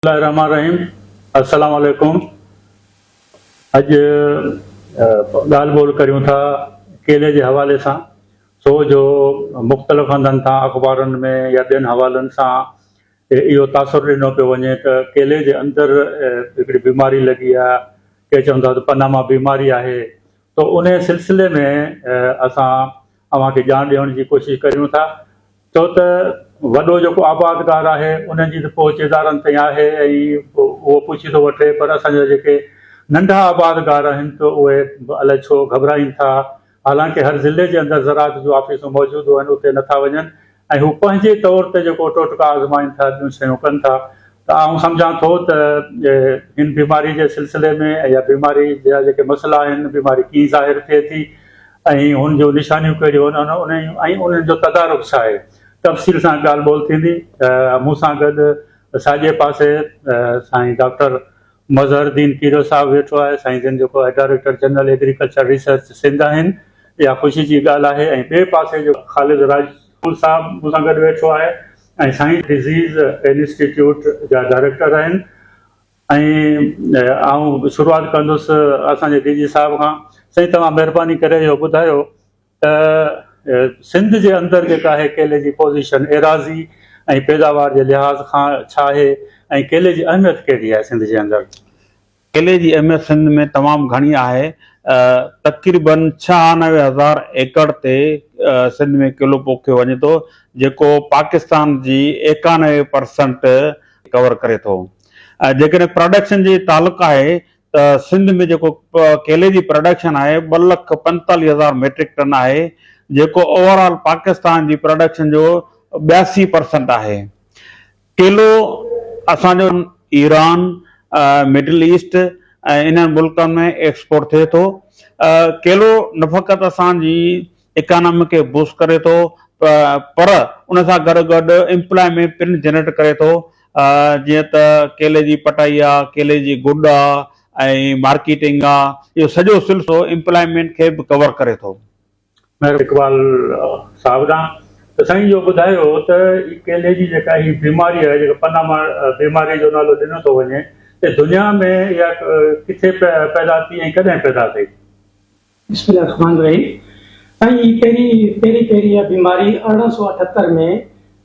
रहीम अस्सलाम वालेकुम। अॼु ॻाल्हि ॿोल करियूं था केले जे हवाले सां। छो जो मुख़्तलिफ़ हंधनि सां अख़बारुनि में या ॿियनि हवालनि सां इहो तासुरु ॾिनो पियो वञे त केले जे अंदरि हिकिड़ी बीमारी लॻी आहे, के चवंदा त पनामा बीमारी आहे। त उन सिलसिले में असां अव्हांखे ॼाण ॾियण जी कोशिशि करियूं था। छो त वॾो जेको आबादगार आहे उन्हनि जी त पहुच इदारनि ताईं आहे ऐं उहो पुछी थो वठे, पर असांजा जेके नंढा आबादगार आहिनि त उहे अलाए छो घबराइनि था। हालांकि हर ज़िले जे अंदरि ज़राअत जूं ऑफिसूं मौजूदु आहिनि, उते नथा वञनि ऐं हू पंहिंजे तौर ते जेको टोटका आज़माइनि था, ॿियूं शयूं कनि था। त आउं सम्झां थो त हिन बीमारी जे सिलसिले में या बीमारी जा जेके मसइला आहिनि, बीमारी कीअं ज़ाहिर थिए थी ऐं हुन जूं निशानियूं कहिड़ियूं आहिनि ऐं उन्हनि जो तदारुक छा आहे, तफ़सील सां ॻाल्हि ॿोल थींदी। मूं सां गॾु साॼे पासे साईं डॉक्टर मज़हरुद्दीन कीरो साहिबु वेठो आहे, साईं जन जेको आहे director general agriculture research Sindh आहिनि। इहा ख़ुशी जी ॻाल्हि आहे। ऐं ॿिए पासे जो ख़ालिद राजपूत साहिबु मूं सां गॾु वेठो आहे ऐं साईं डिज़ीज़ इंस्टीट्यूट जा डायरेक्टर आहिनि। ऐं आउं शुरूआति कंदुसि असांजे डी जी साहिब खां। साईं, तव्हां महिरबानी करे इहो ॿुधायो त सिंध जे अंदरि जेका आहे केले जी पोज़ीशन एराज़ी ऐं पैदावार जे लिहाज़ खां छा आहे ऐं केले जी अहमियत कहिड़ी आहे सिंध जे अंदरि? केले जी अहमियत सिंध में तमामु घणी आहे। तक़रीबन 96,000 एकड़ ते सिंध में केलो पोखियो वञे थो, जेको पाकिस्तान जी 91% कवर करे थो। जेकॾहिं प्रोडक्शन जी तालुक आहे त सिंध में जेको केले जी प्रोडक्शन आहे 2,45,000 मेट्रिक टन आहे, जेको ओवरऑल पाकिस्तान जी प्रोडक्शन जो 82% आहे। केलो असांजो ईरान, मिडल ईस्ट ऐं इन्हनि मुल्कनि में एक्सपोर्ट थिए थो। केलो न फ़क़ति असांजी इकोनॉमी खे बूस्ट करे थो, पर उन सां गॾु गॾु एम्प्लॉयमेंट पिण जनरेट करे थो। जीअं त केले जी पटाई आहे, केले जी गुड आहे ऐं मार्केटिंग आहे, इहो सॼो सिलसिलो एम्प्लॉयमेंट खे बि कवर करे थो। इकबाल सावधान त साईं इहो ॿुधायो त केले जी जेका ही बीमारी आहे, जेका पनामा बीमारी जो नालो ॾिनो थो वञे, त दुनिया में इहा किथे पैदा थी ऐं कॾहिं पैदा थी? बिस्मिल्लाहिर्रहमानिर्रहीम। साईं, पहिरीं इहा बीमारी 1878 में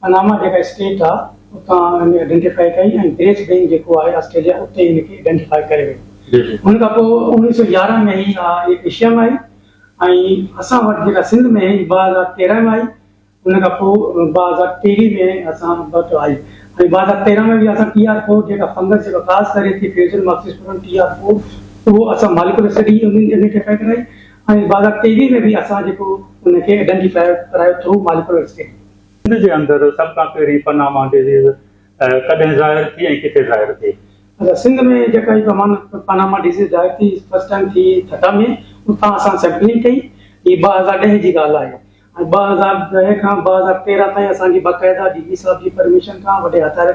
पनामा जेका स्टेट आहे उतां आइडेंटिफाई कई ऐं ग्रेट बैंक जेको आहे ऑस्ट्रेलिया, उते हिनखे आइडेंटिफाई करे वई। हुन खां पोइ 1911 में ई एशिया में आई ऐं असां वटि जेका सिंध में 2013 में आई। हुन खां पोइ 2023 में असां वटि आई ऐं 2013 में बि असां TR4 जेका फंगस जेका ख़ासि करे थी फ्यूजन मार्क्सिस्पुरम TR4, उहो असां मालिकुलर स्टडी आइडेंटिफाई कराई ऐं 2023 में बि असां जेको हुनखे आइडेंटिफाई करायो थ्रू मालिकुलर स्टडी। सिंध जे अंदरि सभ खां पहिरीं पनामा डिज़ीज़ कॾहिं ज़ाहिर थी ऐं किथे ज़ाहिर थी? सिंध में जेका पनामा डिज़ीज़ ज़ाहिर थी फर्स्ट टाइम थी ठटा में, उतां असां सैंपलिंग कई। हीअ 2010 जी ॻाल्हि आहे ऐं 2010 खां 2013 ताईं असांजी बाक़ाइदा DG साहिब जी परमिशन खां वॾे हथारे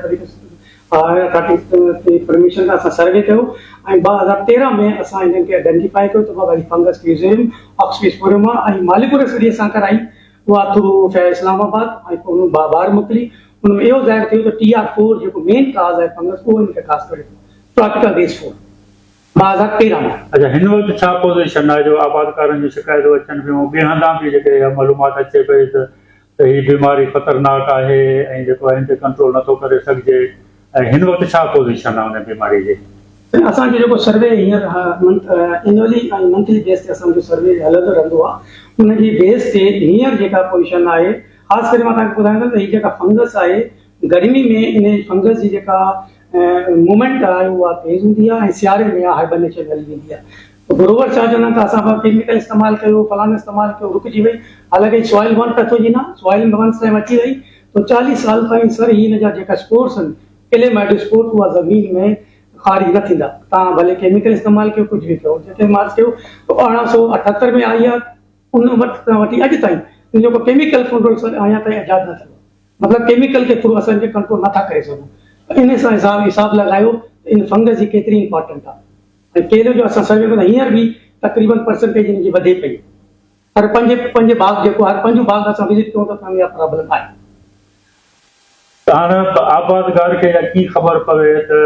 परमिशन खां असां सर्वे कयो ऐं 2013 में असां हिननि खे आइडेंटिफाई कयो त बाबा फंगस फ्यूज़ेरियम ऑक्सफोर्डियम ऐं मालिकुलर स्टडी असां कराई, उहा थ्रू फैर इस्लामाबाद ऐं पोइ ॿाहिरि मोकिली। हुनमें इहो ज़ाहिर थियो त TR4 जेको मेन काज़ आहे फंगस, उहो हिनखे ख़ासि करे ट्रॉपिकल बेस 4 2013 में। अच्छा, हिन वक़्तु छा पोज़ीशन आहे जो आबादकारनि जूं शिकायतूं अचनि पियूं, ॿिए हंधां बि जेके मालूमात अचे पई त हीअ बीमारी ख़तरनाक आहे ऐं जेको आहे हिन ते कंट्रोल नथो करे सघिजे, ऐं हिन वक़्तु छा पोज़ीशन आहे हुन बीमारी जी? असांजो जेको सर्वे हींअर एनुअली ऐं मंथली बेस ते असांजो सर्वे हलंदो रहंदो आहे। हुनजी बेस ते हींअर जेका पोज़ीशन आहे, ख़ासि करे मां तव्हांखे ॿुधायां थो त हीअ जेका फंगस आहे गर्मी में इन फंगस जी जेका मूवमेंट आहे उहा तेज़ हूंदी आहे ऐं सियारे में हाइबरनेशन हली वेंदी आहे। त ग्रोवर छा चवंदा आहिनि त असां केमिकल इस्तेमालु कयो, फलानो इस्तेमालु कयो, रुकिजी वई। हालांकि सॉइल 1 पैथोजिन आहे, सॉइल में 1 टाइम अची वई त 40 साल ताईं सर हिन जा जेका स्पोर्स आहिनि, क्लेमाइडोस्पोर, उहा ज़मीन में ख़ारिज न थींदा। तव्हां भले केमिकल इस्तेमालु कयो, कुझु बि कयो, जिते मां कयो त 1878 में आई आहे, उन वटि वठी अॼु ताईं जेको केमिकल कंट्रोल सर अञा ताईं आज़ादु न थियो, मतिलबु केमिकल के थ्रू असांखे कंट्रोल नथा करे सघूं। इन सां हिसाब लॻायो इन फंगस जी केतिरी इंपॉर्टेंट आहे। ऐं केले जो असां सर्वे कंदा हींअर बि तक़रीबन परसेंटेज हिन जी वधे पई, पर पंज बाग जेको आहे 5 बाग असां विज़िट कयूं त इहा प्रॉब्लम आहे। हाणे आबादगार खे कीअं ख़बर पवे त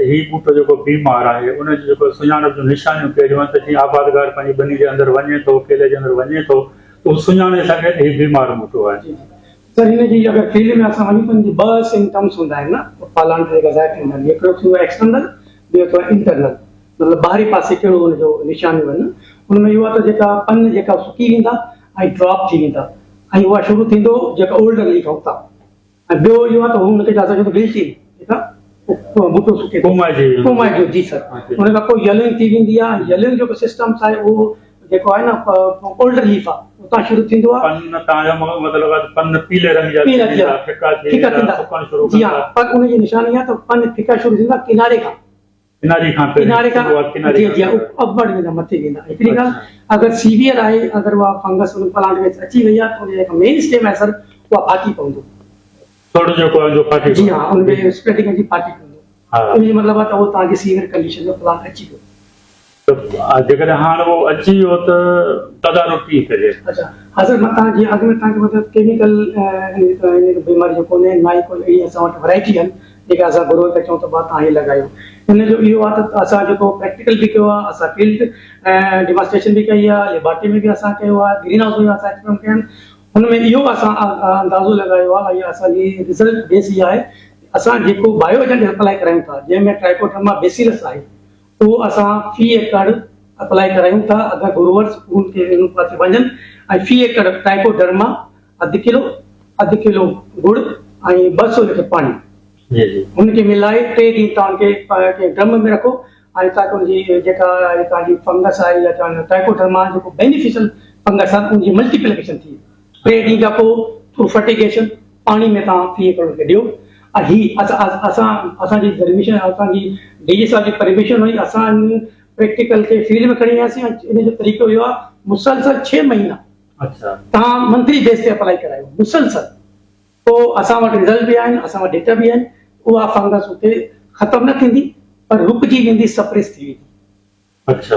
हीउ ॿूटो जेको बीमार आहे उन जी जेको सुञाणप जूं निशानियूं कहिड़ियूं आहिनि त जीअं आबादगार पंहिंजी ॿनी जे अंदरि वञे थो केले जे अंदरि वञे थो त उहो सुञाणे सघे त हीउ बीमार ॿूटो आहे। सर हिन जी अगरि फील्ड में असां वञूं त हिन जी ॿ सिम्टम्स हूंदा आहिनि न पालान ते ग़ज़ाइट थींदा आहिनि। हिकिड़ो थींदो आहे एक्सटर्नल, ॿियो थींदो आहे इंटरनल, मतिलबु ॿाहिरी पासे कहिड़ो हुनजो निशानियूं आहिनि। हुन में इहो आहे त जेका पन जेका सुकी वेंदा ऐं ड्रॉप थी वेंदा ऐं उहा शुरू थींदो जेका ओल्डर लीफ हफ़्ता। ऐं ॿियो इहो आहे त हुनखे असां चवंदा गिल्टी जेका ॿूटो सुके कोमाइजो जी सर। हुन खां पोइ यलिंग थी वेंदी आहे। यलिंग जेको सिस्टम्स आहे उहो जेको आहे न ओल्डर लीफ आहे उतां शुरू थींदो आहे। पन तव्हांजो मतिलबु आहे पन पीले रंग जा फिका सुकण शुरू जी हा, पर उनजी निशानी आहे त पन फिका शुरू थींदा किनारे खां जी जी अपवर्ड वेंदा मथे वेंदा। हिकिड़ी ॻाल्हि अगरि सीवियर आहे, अगरि उहा फंगस उन प्लांट में अची वई आहे त उनजे जेका मेन स्टेम आहे सर उहा फाटी पवंदो थोरो जेको फाटी जी हा, उनमें स्प्रेडिंग जी फाटी पवंदो। उनजो मतिलबु आहे त उहो तव्हांखे सीवियर कंडीशन जो प्लांट अची वियो। जेकॾहिं हाणे उहो अची वियो त तदारुक कीअं कजे? अच्छा हा सर, मां तव्हां जीअं अॻु में तव्हांखे मतिलबु केमिकल इन बीमारी जो कोन्हे ना ई कोई अहिड़ी असां वटि वैराइटी आहिनि जेके असां घुरो था चऊं त भाउ तव्हां हीअ लॻायो। हिन जो इहो आहे त असां जेको प्रैक्टिकल बि कयो आहे, असां फील्ड डिमॉन्स्ट्रेशन बि कई आहे, लेबोरेटरी में बि असां कयो आहे, ग्रीन हाउस में असां एक्सपेरिमेंट कया आहिनि। हुनमें इहो असां अंदाज़ो लॻायो आहे ऐं असांजी रिज़ल्ट बेस इहा आहे असां जेको बायो एजेंट अप्लाई करायूं था जंहिंमें ट्राइकोडर्मा बेसिलस आहे उहो असां फी एकड़ अप्लाई करायूं था। अगरि ग्रोवर्स उनखे उन पासे वञनि ऐं फी एकड़ ट्राइकोडर्मा अधु किलो गुड़ ऐं 200 लीटर पाणी हुनखे मिलाए 3 ॾींहं तव्हांखे ड्रम में रखो ऐं तव्हांखे हुनजी जेका तव्हांजी फंगस आहे या ट्राइकोडर्मा जेको बेनिफिशियल फंगस आहे उनजी मल्टीप्लिकेशन थी 3 ॾींहं खां पोइ थ्रू फर्टिगेशन पाणी में तव्हां फी एकड़ खे ॾियो। ऐं हीअ असांजी परमिशन असांजी डीजी साहब जी परमिशन हुई। असां प्रैक्टिकल खे फील्ड में खणी वियासीं। इन जो तरीक़ो इहो आहे मुसलसल 6 महीना तव्हां मंथली बेस ते अप्लाई करायो मुसलसल। पोइ असां वटि रिज़ल्ट बि आहिनि, असां वटि डेटा बि आहिनि। उहा फंगस उते ख़तमु न थींदी पर रुकिजी वेंदी, सप्रेस थी वेंदी।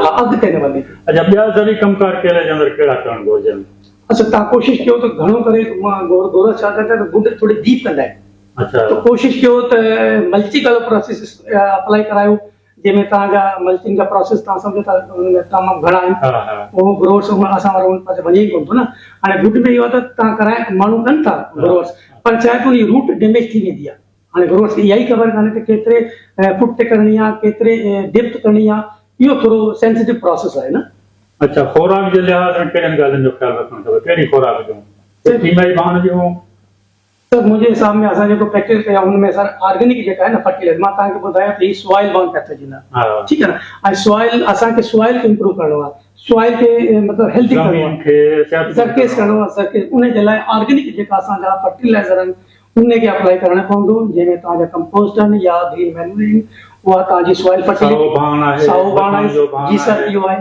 अॻिते न वधे। अच्छा ॿिया ज़रूरी कमकार केले जे अंदरि कहिड़ा करणु घुरिजनि? अच्छा तव्हां कोशिशि कयो त घणो करे गोरस छा कंदा आहिनि गुड थोरी डीप कंदा आहिनि। तो कोशिश कयो त मल्ची कलर प्रोसेस अप्लाई करायो जंहिंमें तव्हांजा मल्चिंग जा प्रोसेस तव्हां सम्झो था तमामु घणा आहिनि। उहो ग्रोवर्स असां वारो उन पासे वञे ई कोन थो न। हाणे गुड में इहो आहे त तव्हां कराए माण्हू कनि था ग्रोवर्स पर छा आहे त उनजी रूट डैमेज थी वेंदी आहे। हाणे ग्रोवर्स खे इहा ई ख़बर कान्हे त केतिरे फुट ते करणी आहे, केतिरे डेप्थ करणी आहे। इहो थोरो सेंसिटिव प्रोसेस आहे न। अच्छा खुराक जे लिहाज़ में कहिड़ियुनि ॻाल्हियुनि जो ख़्यालु रखणो अथव? कहिड़ी खुराक ॾियूं? कीमयाई बाण ॾियूं? सर मुंहिंजे हिसाब में असां जेको प्रैक्टिस कया हुनमें सर ऑर्गेनिक जेका आहे न फर्टिलाइज़र मां तव्हांखे ॿुधायां त ही सॉइल बॉर्न पैथोजन आहे। ठीकु आहे न। ऐं सॉइल असांखे सॉइल खे इम्प्रूव करणो आहे, सॉइल खे मतिलबु हेल्दी करणो आहे, सरकेस करणो आहे। सरकेस उनजे लाइ ऑर्गेनिक जेका असांजा फर्टिलाइज़र आहिनि उनखे अप्लाई करणु पवंदो जंहिंमें तव्हांजा कंपोस्ट आहिनि या ग्रीन मैन्यूरिंग उहा तव्हांजी सॉइल फर्टिलाइज़र साओ बाण आहे जी सर इहो आहे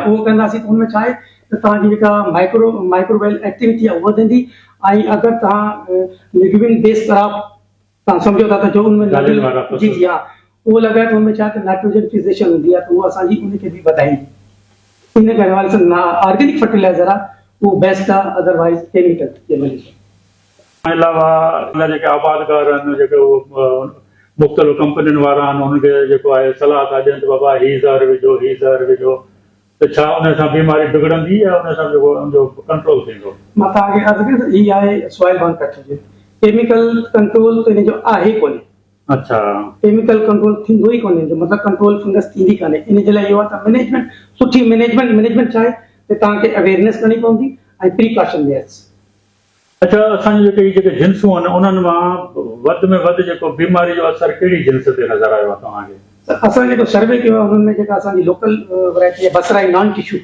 उहो कंदासीं। त हुनमें छा आहे त तव्हांजी जेका माइक्रोवेल एक्टिविटी आहे उहा वधंदी। ऐं अगरि तव्हां लिग्विन बेस ख़राब तव्हां सम्झो था त जो उनमें जी जी हा उहो लॻाए त हुनमें छा त नाइट्रोजन फिक्सेशन हूंदी आहे त उहा असांजी उनखे बि वधाईंदी। इन करे वाले ऑर्गेनिक फर्टिलाइज़र आहे उहो बेस्ट आहे, अदरवाइज़ केमिकल। अलावा जेके आबादगार आहिनि जेके मुख़्तलिफ़ कंपनियुनि वारा आहिनि उनखे जेको आहे सलाह था ॾियनि त बाबा हीअ ज़हर विझो हीअ ज़हर विझो त छा उन सां बीमारी बिगड़ंदी या उन सां जेको उनजो कंट्रोल थींदो? मां तव्हांखे अर्ज़ु कयां त हीअ आहे soil born pathogen. Chemical control त हिनजो आहे ई कोन्हे। अच्छा केमिकल कंट्रोल थींदो ई कोन्हे, मतिलबु कंट्रोल फंगस थींदी कान्हे। इन जे लाइ इहो आहे त मैनेजमेंट सुठी मैनेजमेंट छा आहे त तव्हांखे अवेयरनेस करणी पवंदी ऐं प्रिकॉशन मेयर्स। अच्छा असांजी जेके जिन्सूं आहिनि उन्हनि मां वधि में वधि जेको बीमारी जो असरु कहिड़ी जिन्स ते नज़र आयो आहे तव्हांखे? असां जेको सर्वे कयो आहे हुनमें जेका असांजी लोकल वैरायटी आहे बसराई नॉन टिश्यू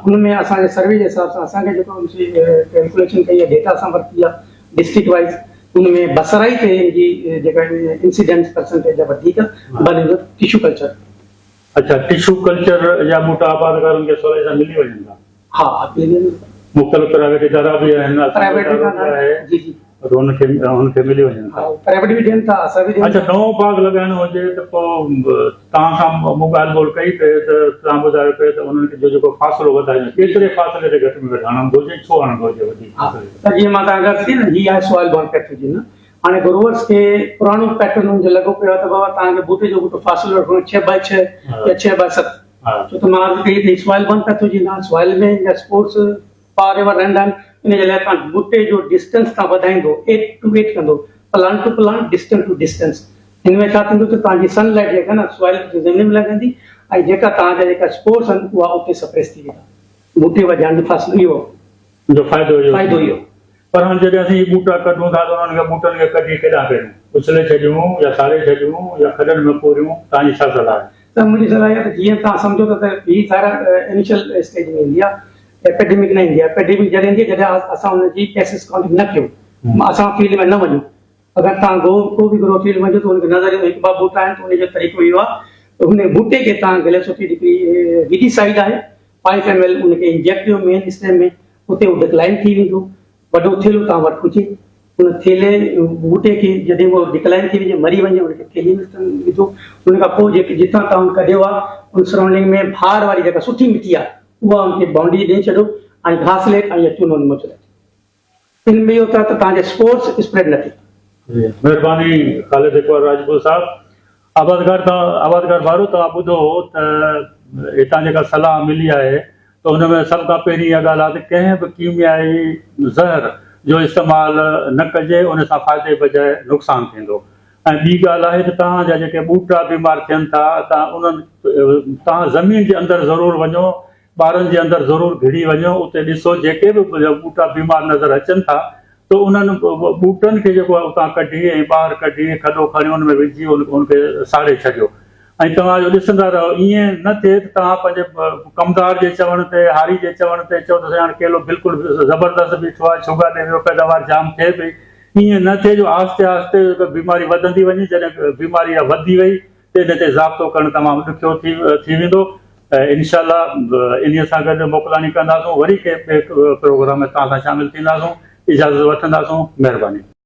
हुनमें असांजे सर्वे जे हिसाब सां असांखे जेको कैलकुलेशन कई आहे डेटा असां वरिती आहे डिस्ट्रिक्ट वाइज़ उनमें बसराई ते जी जेका इंसिडेंस परसेंटेज आहे वधीक बनंदो टिश्यू कल्चर। अच्छा टिश्यू कल्चर जा बूटा आबादकारनि खे सवलाई सां मिली वञनि था? हा मिली वञनि। मुख़्तलिफ़ प्राइवेट इदारा बि आहिनि जी जी उनखे मिली वञनि था। प्राइवेट बि ॾियनि था असां बि। अच्छा नओं बाग लॻाइणो हुजे त पोइ तव्हां सां मूं ॻाल्हि ॿोल कई पिए त तव्हां ॿुधायो पिए त उन्हनि खे जेको फ़ासिलो वधाइणो केतिरे फ़ासिले ते घटि में घटि हणणु घुरिजे, छो हणणु घुरिजे वधीक? त जीअं मां तव्हांखे न हीअ आहे सॉइल बॉर्न पैथोजन हाणे ग्रोवर्स खे पुराणो पैटर्न जो लॻो पियो आहे त बाबा तव्हांखे बूटे जो बूटो फ़ासिलो रखणो 6x6 या 6x7 छो त मां कई सॉइल बंद पैथोलॉजी ना सॉइल में या स्पोर्ट्स पार एवर रहंदा आहिनि इन जे लाइ तव्हां बूटे जो डिस्टेंस तव्हां वधाईंदो 8 to 8 कंदो plant to plant distance to distance हिन में छा थींदो त तव्हांजी सनलाइट जेका न सॉइल ज़मीन में लॻंदी ऐं जेका तव्हांजा जेका स्पोर्ट्स आहिनि उहा उते सप्रेस थी वेंदा बूटे वधाइण जो फ़ासिलो इहो जो फ़ाइदो इहो पर हाणे जॾहिं असीं बूटा कढूं था त उन्हनि खे बूटनि खे कढी केॾांहुं कयूं उछले छॾियूं या साड़े छॾियूं या खॾनि में पूरियूं तव्हांजी छा सलाह आहे त मुंहिंजी सलाह इहा त जीअं तव्हां सम्झो था त हीअ सारा इनिशियल स्टेज में ईंदी आहे एपेडेमिक न ईंदी आहे एपेडेमिक जॾहिं ईंदी आहे जॾहिं असां हुनजी केसिस काउंटिंग न कयूं असां फील्ड में न वञूं अगरि तव्हां को बि ग्रो फील्ड वञो त हुनखे नज़र हिकु ॿ बूटा आहिनि त उनजो तरीक़ो इहो आहे त हुन बूटे खे तव्हां ग्लेसोफिट हिकिड़ी विडीसाइड आहे 5 ml उनखे इंजेक्ट कयो मेन स्टेम में उते उहो डिक्लाइन थी वेंदो वॾो थेलो तव्हां वटि हुजे हुन थेले बूटे खे जॾहिं उहो डिक्लाइन थी वञे मरी वञे उनखे थेली में विझो उन खां पोइ जेके जितां तव्हां कढियो आहे उन सराउंडिंग में भार वारी जेका सुठी मिटी आहे उहा उनखे बाउंड्री ॾेई छॾो ऐं घासलेट ऐं चूनो मोचलेट इन में इहो त तव्हांजे स्पोर्ट्स स्प्रेड न थिए महिरबानी ख़ालिद इकबाल राजपूत साहब आबादगार वारो तव्हां ॿुधो त हितां जेका सलाह मिली आहे त हुन में सभ खां पहिरीं इहा ॻाल्हि आहे त कंहिं बि कीमियाई ज़हर जो इस्तेमालु न कजे उन सां फ़ाइदे बजाए नुक़सानु थींदो ऐं ॿी ॻाल्हि आहे त तव्हांजा जेके ॿूटा बीमार थियनि था तव्हां ज़मीन जे अंदरि ज़रूरु वञो ॿारनि जे अंदरि ज़रूरु घिड़ी वञो उते ॾिसो जेके बि ॿूटा बीमार नज़र अचनि था त उन्हनि ॿूटनि खे जेको आहे उतां कढी ऐं ॿाहिरि कढी खॾो खणी हुन में विझी उनखे साड़े छॾियो ऐं तव्हांजो ॾिसंदा रहो ईअं न थिए त तव्हां पंहिंजे कमदार जे चवण ते हारी जे चवण ते चओ त हाणे केलो बिल्कुलु ज़बरदस्त बीठो आहे शुगर ॾे वियो पैदावार जाम थिए पई ईअं न थिए जो आहिस्ते आहिस्ते बीमारी वधंदी वञे जॾहिं बीमारी वधी वई त इन ते ज़ाब्तो करणु तमामु ॾुखियो थी वेंदो इनशाला इन सां गॾु मोकिलाणी कंदासूं वरी कंहिं प्रोग्राम में तव्हां सां शामिलु थींदासूं इजाज़त वठंदासूं महिरबानी